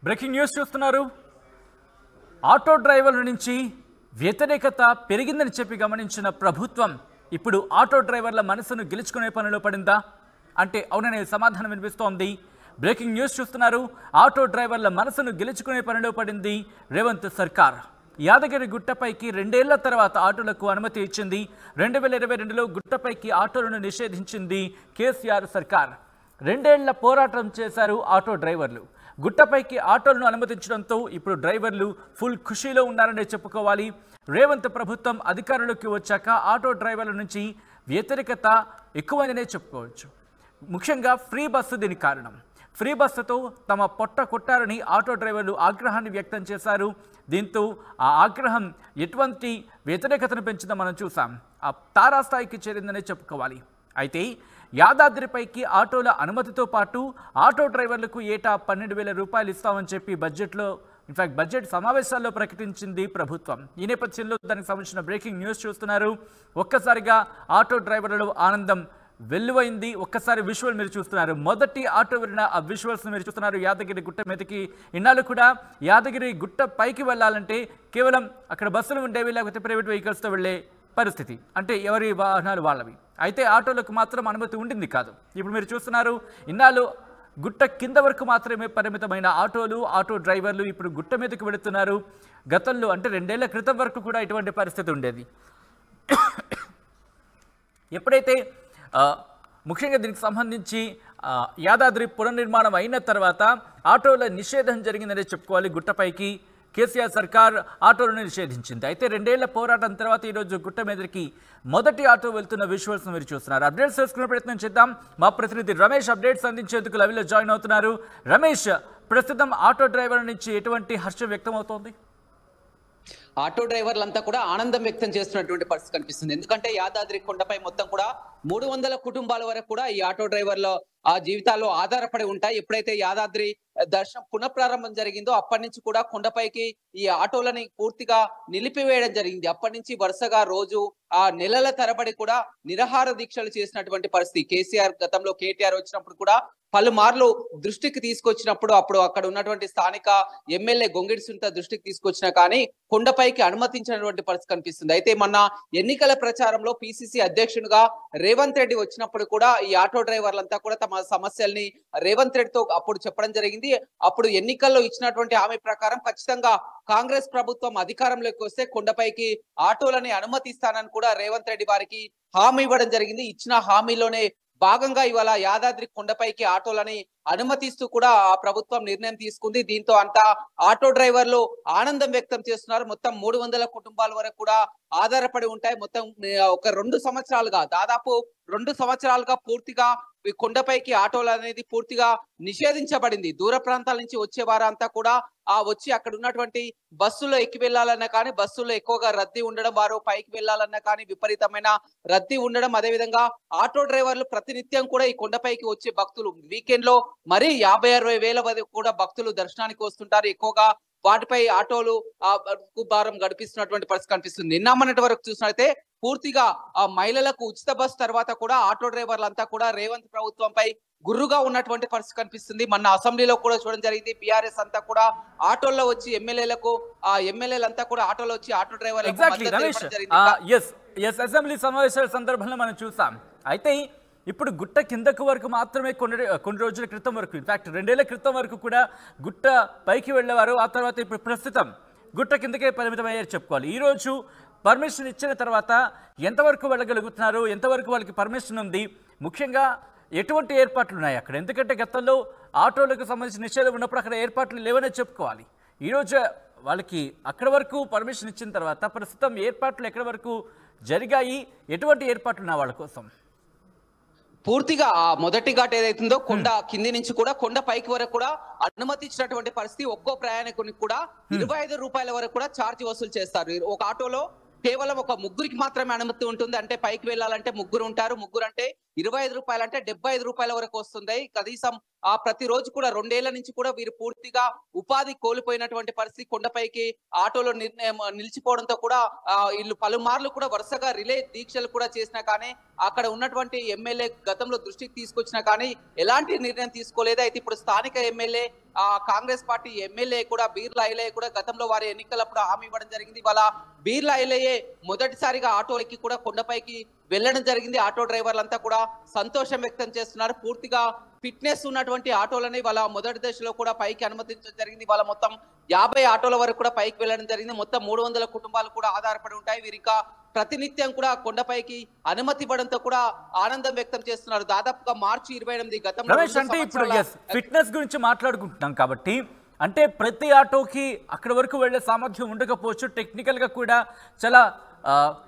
Breaking news చూస్తున్నారు. Auto డ్రైవర్ల నుంచి వ్యతిరేకత పెరిగిందని చెప్పి గమనించిన ప్రభుత్వం ఇప్పుడు ఆటో డ్రైవర్ల మనసును గెలుచుకునే పనిలో పడిందా అంటే అవుననే సమాధానం వినిపిస్తోంది. బ్రేకింగ్ న్యూస్ చూస్తున్నారు. ఆటో డ్రైవర్ల మనసును గెలుచుకునే పనిలో పడింది రేవంత్ సర్కార్. యాదగిరి గుట్టపైకి 2 ఏళ్ల తర్వాత ఆటోలకు అనుమతి ఇచ్చింది. 2022లో గుట్టపైకి ఆటోలను నిషేధించింది కేసీఆర్ సర్కార్. 2 ఏళ్ల పోరాటం చేశారు ఆటో డ్రైవర్లు. గుట్టపైకి ఆటోలను అనుమతించడంతో ఇప్పుడు డ్రైవర్లు ఫుల్ ఖుషీలో ఉన్నారనే చెప్పుకోవాలి. రేవంత్ ప్రభుత్వం అధికారంలోకి వచ్చాక ఆటో డ్రైవర్ల నుంచి వ్యతిరేకత ఎక్కువనే చెప్పుకోవచ్చు. ముఖ్యంగా ఫ్రీ బస్సు దీనికి కారణం. ఫ్రీ బస్సుతో తమ పొట్ట కొట్టారని ఆటో డ్రైవర్లు ఆగ్రహాన్ని వ్యక్తం చేశారు. దీంతో ఆ ఆగ్రహం ఎటువంటి వ్యతిరేకతను పెంచిందో మనం చూసాం. ఆ తారాస్థాయికి చేరిందనే చెప్పుకోవాలి. అయితే యాదాద్రిపైకి ఆటోల అనుమతితో పాటు ఆటో డ్రైవర్లకు ఏటా 12,000 రూపాయలు ఇస్తామని చెప్పి బడ్జెట్ సమావేశాల్లో ప్రకటించింది ప్రభుత్వం. ఈ నేపథ్యంలో దానికి సంబంధించిన బ్రేకింగ్ న్యూస్ చూస్తున్నారు. ఒక్కసారిగా ఆటో డ్రైవర్లలో ఆనందం వెల్లువైంది. ఒక్కసారి విజువల్ మీరు చూస్తున్నారు. మొదటి ఆటో వెళ్ళిన ఆ విజువల్స్ మీరు చూస్తున్నారు. యాదగిరి గుట్ట మీదకి ఇన్నాళ్ళు కూడా యాదగిరి గుట్ట పైకి వెళ్ళాలంటే కేవలం అక్కడ బస్సులు ఉండేవి, లేకపోతే ప్రైవేట్ వెహికల్స్తో వెళ్ళే పరిస్థితి, అంటే ఎవరి వాహనాలు వాళ్ళవి. అయితే ఆటోలకు మాత్రం అనుమతి ఉండింది కాదు. ఇప్పుడు మీరు చూస్తున్నారు, ఇన్నాళ్ళు గుట్ట కింద వరకు మాత్రమే పరిమితమైన ఆటో డ్రైవర్లు ఇప్పుడు గుట్ట మీదకి వెళుతున్నారు. గతంలో అంటే 2 ఏళ్ల క్రితం వరకు కూడా ఇటువంటి పరిస్థితి ఉండేది. ఎప్పుడైతే ముఖ్యంగా దీనికి సంబంధించి యాదాద్రి పునర్నిర్మాణం అయిన తర్వాత ఆటోల నిషేధం జరిగిందనే చెప్పుకోవాలి. గుట్టపైకి కేసీఆర్ సర్కార్ ఆటోలను నిషేధించింది. అయితే 2 ఏళ్ల పోరాటం తర్వాత ఈరోజు గుట్ట మీదకి మొదటి ఆటో వెళ్తున్న విజువల్స్ మీరు చూస్తున్నారు. అప్డేట్స్ తెలుసుకునే ప్రయత్నం చేద్దాం. మా ప్రతినిధి రమేష్ అప్డేట్స్ అందించేందుకు లైవ్లో జాయిన్ అవుతున్నారు. రమేష్, ప్రస్తుతం ఆటో డ్రైవర్ల నుంచి ఎటువంటి హర్షం వ్యక్తం అవుతోంది? ఆటో డ్రైవర్లంతా కూడా ఆనందం వ్యక్తం చేస్తున్నటువంటి పరిస్థితి కనిపిస్తుంది. ఎందుకంటే యాదాద్రి కొండపై మొత్తం కూడా 300 కుటుంబాల వరకు కూడా ఈ ఆటో డ్రైవర్ల ఆ జీవితాల్లో ఆధారపడి ఉంటాయి. ఎప్పుడైతే యాదాద్రి దర్శనం పునఃప్రారంభం జరిగిందో అప్పటి నుంచి కూడా కొండపైకి ఈ ఆటోలని పూర్తిగా నిలిపివేయడం జరిగింది. అప్పటి నుంచి వరుసగా రోజు ఆ నెలల తరబడి కూడా నిరాహార దీక్షలు చేసినటువంటి పరిస్థితి. కేసీఆర్ గతంలో కేటీఆర్ వచ్చినప్పుడు కూడా పలుమార్లు దృష్టికి తీసుకొచ్చినప్పుడు అప్పుడు అక్కడ ఉన్నటువంటి స్థానిక ఎమ్మెల్యే గొంగిడి సునీత దృష్టికి తీసుకొచ్చినా కానీ కొండపైకి అనుమతించినటువంటి పరిస్థితి కనిపిస్తుంది. అయితే మొన్న ఎన్నికల ప్రచారంలో పిసిసి అధ్యక్షునిగా రేవంత్ రెడ్డి వచ్చినప్పుడు కూడా ఈ ఆటో డ్రైవర్లంతా కూడా తమ సమస్యల్ని రేవంత్ రెడ్డితో అప్పుడు చెప్పడం జరిగింది. అప్పుడు ఎన్నికల్లో ఇచ్చినటువంటి హామీ ప్రకారం ఖచ్చితంగా కాంగ్రెస్ ప్రభుత్వం అధికారంలోకి వస్తే కొండపైకి ఆటోలని అనుమతిస్తానని కూడా రేవంత్ రెడ్డి వారికి హామీ ఇవ్వడం జరిగింది. ఇచ్చిన హామీలోనే భాగంగా ఇవాళ యాదాద్రి కొండపైకి ఆటోలని అనుమతిస్తూ కూడా ఆ ప్రభుత్వం నిర్ణయం తీసుకుంది. దీంతో అంతా ఆటో డ్రైవర్లు ఆనందం వ్యక్తం చేస్తున్నారు. మొత్తం 300 కుటుంబాల వరకు కూడా ఆధారపడి ఉంటాయి. మొత్తం ఒక 2 సంవత్సరాలుగా దాదాపు 2 సంవత్సరాలుగా పూర్తిగా ఈ కొండపైకి ఆటోలు అనేది పూర్తిగా నిషేధించబడింది. దూర ప్రాంతాల నుంచి వచ్చే వారంతా కూడా వచ్చి అక్కడ ఉన్నటువంటి బస్సులో ఎక్కి వెళ్ళాలన్నా కానీ బస్సుల్లో ఎక్కువగా రద్దీ ఉండడం, వారు పైకి వెళ్ళాలన్నా కానీ విపరీతమైన రద్దీ ఉండడం, అదేవిధంగా ఆటో డ్రైవర్లు ప్రతినిత్యం కూడా ఈ కొండపైకి వచ్చే భక్తులు వీకెండ్ లో మరి 50-60 వేల వరకు కూడా భక్తులు దర్శనానికి వస్తుంటారు. ఎక్కువగా వాటిపై ఆటోలు భారం గడిపిస్తున్నటువంటి పరిస్థితి కనిపిస్తుంది. నిన్న మొన్నటి వరకు చూసినట్లయితే పూర్తిగా ఆ మహిళలకు ఉచిత బస్సు తర్వాత కూడా ఆటో డ్రైవర్లంతా కూడా రేవంత్ ప్రభుత్వంపై గుర్రుగా ఉన్నటువంటి పరిస్థితి కనిపిస్తుంది. మొన్న అసెంబ్లీలో కూడా చూడడం జరిగింది. బీఆర్ఎస్ అంతా కూడా ఆటోల్లో వచ్చి ఎమ్మెల్యేలంతా కూడా ఆటోలో వచ్చి ఆటో డ్రైవర్లకు అసెంబ్లీ సమావేశాల సందర్భంలో మనం చూసాం. అయితే ఇప్పుడు గుట్ట కిందకు వరకు మాత్రమే కొన్ని రోజుల క్రితం వరకు, ఇన్ఫాక్ట్ 2 ఏళ్ల క్రితం వరకు కూడా గుట్ట పైకి వెళ్ళేవారు. ఆ తర్వాత ఇప్పుడు ప్రస్తుతం గుట్ట కిందకే పరిమితమయ్యారు చెప్పుకోవాలి. ఈరోజు పర్మిషన్ ఇచ్చిన తర్వాత ఎంతవరకు వెళ్ళగలుగుతున్నారు, ఎంతవరకు వాళ్ళకి పర్మిషన్ ఉంది, ముఖ్యంగా ఎటువంటి ఏర్పాట్లు ఉన్నాయి అక్కడ? ఎందుకంటే గతంలో ఆటోలకు సంబంధించిన నిషేధం ఉన్నప్పుడు అక్కడ ఏర్పాట్లు లేవనే చెప్పుకోవాలి. ఈరోజు వాళ్ళకి అక్కడ వరకు పర్మిషన్ ఇచ్చిన తర్వాత ప్రస్తుతం ఏర్పాట్లు ఎక్కడి వరకు జరిగాయి, ఎటువంటి ఏర్పాట్లు ఉన్నాయి వాళ్ళ కోసం? పూర్తిగా ఆ మొదటి ఘాట్ ఏదైతుందో కొండ కింది నుంచి కూడా కొండ పైకి వరకు కూడా అనుమతించినటువంటి పరిస్థితి. ఒక్కో ప్రయాణికునికి కూడా 25 రూపాయల వరకు కూడా ఛార్జ్ వసూలు చేస్తారు. ఒక ఆటోలో కేవలం ఒక ముగ్గురికి మాత్రమే అనుమతి ఉంటుంది. అంటే పైకి వెళ్ళాలంటే ముగ్గురు ఉంటారు. ముగ్గురు అంటే రూ. 25 అంటే రూ. 75 వరకు వస్తుంది. కనీసం ప్రతిరోజు కూడా 2 ఏళ్ల నుంచి కూడా వీరు పూర్తిగా ఉపాధి కోల్పోయినటువంటి పరిస్థితి. కొండపైకి ఆటోలో నిలిచిపోవడంతో కూడా వీళ్ళు పలుమార్లు కూడా వరుసగా రిలే దీక్షలు కూడా చేసినా కానీ అక్కడ ఉన్నటువంటి ఎమ్మెల్యే గతంలో దృష్టికి తీసుకొచ్చినా కానీ ఎలాంటి నిర్ణయం తీసుకోలేదు. అయితే ఇప్పుడు స్థానిక ఎమ్మెల్యే కాంగ్రెస్ పార్టీ ఎమ్మెల్యే కూడా బీర్లా ఐలయ్య కూడా గతంలో వారి ఎన్నికలప్పుడు హామీ ఇవ్వడం జరిగింది. వాళ్ళ బీర్లా ఐలయ్యే మొదటిసారిగా ఆటో ఎక్కి కూడా కొండపైకి వెళ్ళడం జరిగింది. ఆటో డ్రైవర్లంతా కూడా సంతోషం వ్యక్తం చేస్తున్నారు. పూర్తిగా ఫిట్నెస్ ఉన్నటువంటి ఆటోలని వాళ్ళ మొదటి దశలో కూడా పైకి అనుమతించడం జరిగింది. వాళ్ళ మొత్తం 50 ఆటోల వరకు కూడా పైకి వెళ్ళడం జరిగింది. మొత్తం 300 కుటుంబాలు కూడా ఆధారపడి ఉంటాయి. వీరిక ప్రతినిత్యం కూడా కొండపైకి అనుమతి ఇవ్వడంతో కూడా ఆనందం వ్యక్తం చేస్తున్నారు. దాదాపుగా మార్చి 28 గతంలో అంటే ఇప్పుడు ఫిట్నెస్ గురించి మాట్లాడుకుంటున్నాం కాబట్టి అంటే ప్రతి ఆటోకి అక్కడ వరకు వెళ్లే సామర్థ్యం ఉండకపోవచ్చు. టెక్నికల్ గా కూడా చాలా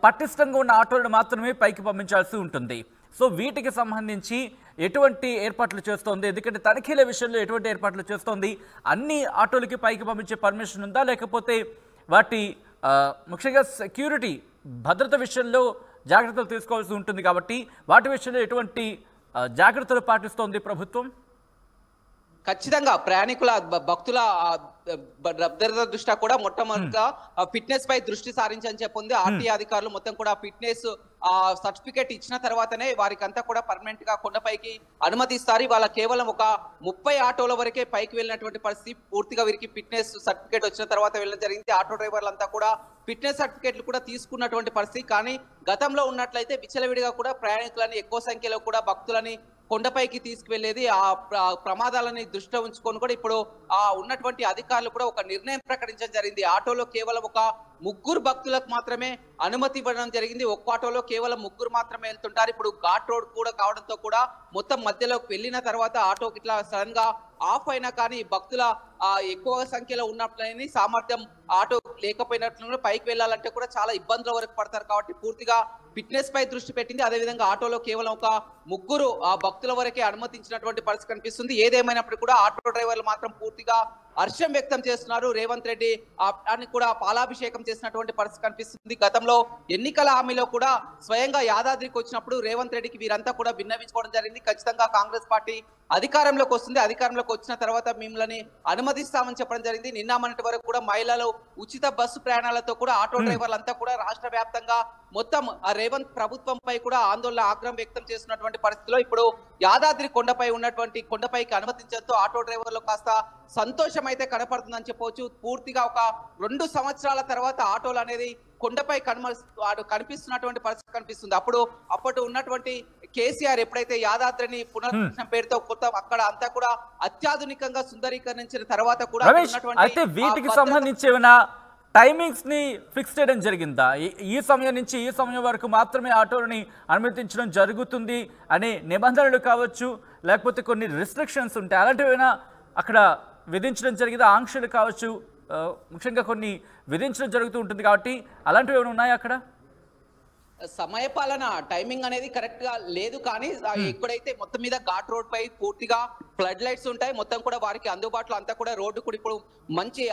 పటిష్టంగా ఉన్న ఆటోలను మాత్రమే పైకి పంపించాల్సి ఉంటుంది. సో వీటికి సంబంధించి ఎటువంటి ఏర్పాట్లు చేస్తోంది? ఎందుకంటే తనిఖీల విషయంలో ఎటువంటి ఏర్పాట్లు చేస్తోంది? అన్ని ఆటోలకి పైకి పంపించే పర్మిషన్ ఉందా, లేకపోతే వాటి ముఖ్యంగా సెక్యూరిటీ భద్రత విషయంలో జాగ్రత్తలు తీసుకోవాల్సి ఉంటుంది కాబట్టి వాటి విషయంలో ఎటువంటి జాగ్రత్తలు పాటిస్తోంది ప్రభుత్వం? ఖచ్చితంగా ప్రయాణికుల భక్తుల భద్రత దృష్ట్యా కూడా మొట్టమొదటిగా ఫిట్నెస్ పై దృష్టి సారించని చెప్పింది. ఆర్టీఏ అధికారులు మొత్తం కూడా ఫిట్నెస్ సర్టిఫికేట్ ఇచ్చిన తర్వాతనే వారికి అంతా కూడా పర్మనెంట్ గా కొండపైకి అనుమతిస్తారు. వాళ్ళ కేవలం ఒక 30 ఆటోల వరకే పైకి వెళ్ళినటువంటి పరిస్థితి. పూర్తిగా వీరికి ఫిట్నెస్ సర్టిఫికేట్ వచ్చిన తర్వాత వెళ్ళడం జరిగింది. ఆటో డ్రైవర్లంతా కూడా ఫిట్నెస్ సర్టిఫికేట్లు కూడా తీసుకున్నటువంటి పరిస్థితి. కానీ గతంలో ఉన్నట్లయితే విచ్చలవిడిగా కూడా ప్రయాణికులని ఎక్కువ సంఖ్యలో కూడా భక్తులని కొండపైకి తీసుకువెళ్లేది. ఆ ప్రమాదాలని దృష్టిలో ఉంచుకొని కూడా ఇప్పుడు ఉన్నటువంటి అధికారులు కూడా ఒక నిర్ణయం ప్రకటించడం జరిగింది. ఆటోలో కేవలం ఒక 3 భక్తులకు మాత్రమే అనుమతి ఇవ్వడం జరిగింది. ఒక్క ఆటోలో కేవలం 3 మాత్రమే వెళ్తుంటారు. ఇప్పుడు ఘాట్ రోడ్ కూడా కావడంతో కూడా మొత్తం మధ్యలోకి వెళ్ళిన తర్వాత ఆటోకి ఇట్లా సడన్ గా ఆఫ్ అయినా కానీ భక్తుల ఎక్కువ సంఖ్యలో ఉన్నట్లని సామర్థ్యం ఆటో లేకపోయినట్లు పైకి వెళ్ళాలంటే కూడా చాలా ఇబ్బందుల వరకు పడతారు. కాబట్టి పూర్తిగా ఫిట్నెస్ పై దృష్టి పెట్టింది. అదేవిధంగా ఆటోలో కేవలం ఒక 3 భక్తుల వరకే అనుమతించినటువంటి పరిస్థితి కనిపిస్తుంది. ఏదేమైనప్పటికీ కూడా ఆటో డ్రైవర్లు మాత్రం పూర్తిగా హర్షం వ్యక్తం చేస్తున్నారు. రేవంత్ రెడ్డి కూడా పాలాభిషేకం చేసినటువంటి పరిస్థితి కనిపిస్తుంది. గతంలో ఎన్నికల హామీలో కూడా స్వయంగా యాదాద్రికి వచ్చినప్పుడు రేవంత్ రెడ్డికి వీరంతా కూడా విన్నవించుకోవడం జరిగింది. ఖచ్చితంగా కాంగ్రెస్ పార్టీ అధికారంలోకి వస్తుంది, అధికారంలోకి వచ్చిన తర్వాత మిమ్మల్ని అనుమతిస్తామని చెప్పడం జరిగింది. నిన్న మొన్నటి వరకు కూడా మహిళలు ఉచిత బస్సు ప్రయాణాలతో కూడా ఆటో డ్రైవర్లంతా కూడా రాష్ట్ర వ్యాప్తంగా మొత్తం రేవంత్ ప్రభుత్వంపై కూడా ఆందోళన ఆగ్రహం వ్యక్తం చేస్తున్నటువంటి పరిస్థితిలో ఇప్పుడు యాదాద్రి కొండపై ఉన్నటువంటి కొండపైకి అనుమతించడంతో ఆటో డ్రైవర్లు కాస్త సంతోషం అయితే కనపడుతుందని చెప్పవచ్చు. పూర్తిగా ఒక 2 సంవత్సరాల తర్వాత ఆటోలు అనేది కొండపై కనిపిస్తున్నటువంటి పరిస్థితి కనిపిస్తుంది. అప్పటి ఉన్నటువంటి కేసీఆర్ ఎప్పుడైతే యాదాద్రిని పునర్నిర్మాణ పేరుతో కొత్త అక్కడ అంతా కూడా అత్యాధునికంగా సుందరీకరించిన తర్వాత కూడా అయితే వీటికి సంబంధించి ఏమైనా టైమింగ్స్ ని ఫిక్స్ చేయడం జరిగిందా? ఈ సమయం నుంచి ఈ సమయం వరకు మాత్రమే ఆటోలని అనుమతించడం జరుగుతుంది అనే నిబంధనలు కావచ్చు, లేకపోతే కొన్ని రిస్ట్రిక్షన్స్ ఉంటాయి, అలాంటివైనా అక్కడ విధించడం జరిగిందా? ఆంక్షలు కావచ్చు, ముఖ్యంగా కొన్ని విధించడం జరుగుతూ ఉంటుంది కాబట్టి అలాంటివి ఏమైనా ఉన్నాయా అక్కడ? సమయపాలన టైమింగ్ అనేది కరెక్ట్ గా లేదు. కానీ ఎక్కడైతే మొత్తం మీద ఘాట్ రోడ్ పై పూర్తిగా ఫ్లడ్ లైట్స్ ఉంటాయి. మొత్తం కూడా వారికి అందుబాటులో అంతా కూడా రోడ్డు కూడా ఇప్పుడు మంచి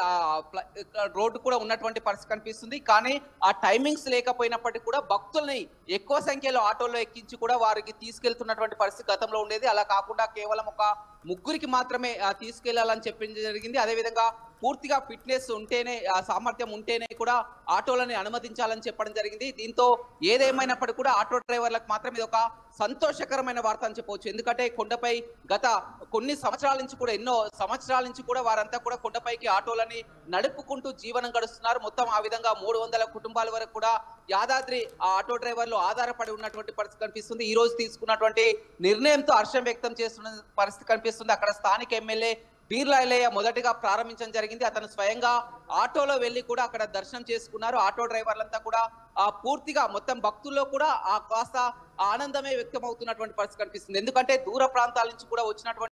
రోడ్డు కూడా ఉన్నటువంటి పరిస్థితి కనిపిస్తుంది. కానీ ఆ టైమింగ్స్ లేకపోయినప్పటికీ కూడా భక్తుల్ని ఎక్కువ సంఖ్యలో ఆటోలో ఎక్కించి కూడా వారికి తీసుకెళ్తున్నటువంటి పరిస్థితి గతంలో ఉండేది. అలా కాకుండా కేవలం ఒక 3కి మాత్రమే తీసుకెళ్లాలని చెప్పింది జరిగింది. అదేవిధంగా పూర్తిగా ఫిట్నెస్ ఉంటేనే సామర్థ్యం ఉంటేనే కూడా ఆటోలని అనుమతించాలని చెప్పడం జరిగింది. దీంతో ఏదేమైనప్పటికీ కూడా ఆటో డ్రైవర్లకు మాత్రం ఇది ఒక సంతోషకరమైన వార్త అని చెప్పవచ్చు. ఎందుకంటే కొండపై గత కొన్ని సంవత్సరాల నుంచి కూడా ఎన్నో సంవత్సరాల నుంచి కూడా వారంతా కూడా కొండపైకి ఆటోలని నడుపుకుంటూ జీవనం గడుస్తున్నారు. మొత్తం ఆ విధంగా 300 కుటుంబాల వరకు కూడా యాదాద్రి ఆటో డ్రైవర్లు ఆధారపడి ఉన్నటువంటి పరిస్థితి కనిపిస్తుంది. ఈ రోజు తీసుకున్నటువంటి నిర్ణయంతో హర్షం వ్యక్తం చేస్తున్న పరిస్థితి కనిపిస్తుంది. అక్కడ స్థానిక ఎమ్మెల్యే బీర్లా ఐలయ్య మొదటిగా ప్రారంభించడం జరిగింది. అతను స్వయంగా ఆటోలో వెళ్లి కూడా అక్కడ దర్శనం చేసుకున్నారు. ఆటో డ్రైవర్లంతా కూడా పూర్తిగా మొత్తం భక్తుల్లో కూడా కాస్త ఆనందమే వ్యక్తం అవుతున్నటువంటి పరిస్థితి కనిపిస్తుంది. ఎందుకంటే దూర ప్రాంతాల నుంచి కూడా వచ్చినటువంటి